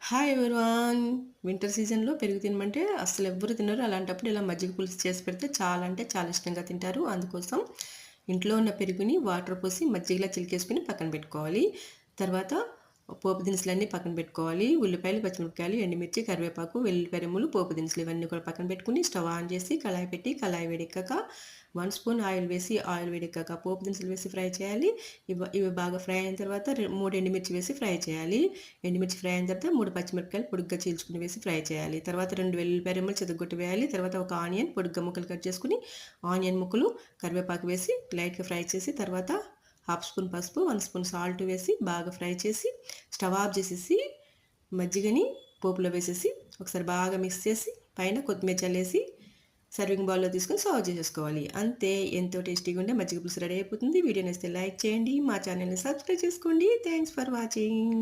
Hi everyone. Winter సీజన్‌లో పెరుగు తినమంటే అస్సలు ఎవ్వరు తినరు. అలాంటప్పుడు ఇలా మజ్జిగ పులుసు చేసి పెడితే చాలా అంటే చాలా ఇష్టంగా తింటారు. అందుకోసం ఇంట్లో ఉన్న పెరుగుని వాటర్ పోసి మజ్జిగలా చిలికేసుకొని పక్కన పెట్టుకోవాలి. తర్వాత పోపు దినుసులన్నీ పక్కన పెట్టుకోవాలి. ఉల్లిపాయలు, పచ్చిమిరపకాయలు, ఎండుమిర్చి, కరివేపాకు, వెల్లుల్లిపాయ రెమ్మలు, పోపు దినుసులు ఇవన్నీ కూడా పక్కన పెట్టుకొని స్టవ్ ఆన్ చేసి కళాయి పెట్టి కళాయి వేడెక్కాక 1 స్పూన్ ఆయిల్ వేసి ఆయిల్ వేడెక్కాక పోపు దినుసులు వేసి ఫ్రై చేయాలి. ఇవి బాగా ఫ్రై అయిన తర్వాత 3 ఎండుమిర్చి వేసి ఫ్రై చేయాలి. ఎండుమిర్చి ఫ్రై అయిన తర్వాత 3 పచ్చిమిరపకాయలు పొడుగ్గా చీల్చుకుని వేసి ఫ్రై చేయాలి. తర్వాత 2 వెల్లుల్లిపాయ రెమ్మలు చెదగొట్టి వేయాలి. తర్వాత ఒక ఆనియన్ పొడుగ్గా ముక్కలు కట్ చేసుకుని ఆనియన్ ముక్కలు, కరివేపాకు వేసి లైట్‌గా ఫ్రై చేసి తర్వాత హాఫ్ స్పూన్ పసుపు, 1 స్పూన్ సాల్ట్ వేసి బాగా ఫ్రై చేసి స్టవ్ ఆఫ్ చేసేసి మజ్జిగని పోపులో వేసేసి ఒకసారి బాగా మిక్స్ చేసి పైన కొత్తిమీర చల్లేసి సర్వింగ్ బౌల్‌లో తీసుకొని సర్వ్ చేసేసుకోవాలి. అంతే, ఎంతో టేస్టీగా ఉండే మజ్జిగ పులుసు రెడీ అయిపోతుంది. వీడియో నచ్చితే లైక్ చేయండి. మా ఛానల్‌ని సబ్స్క్రైబ్ చేసుకోండి. Thanks for watching.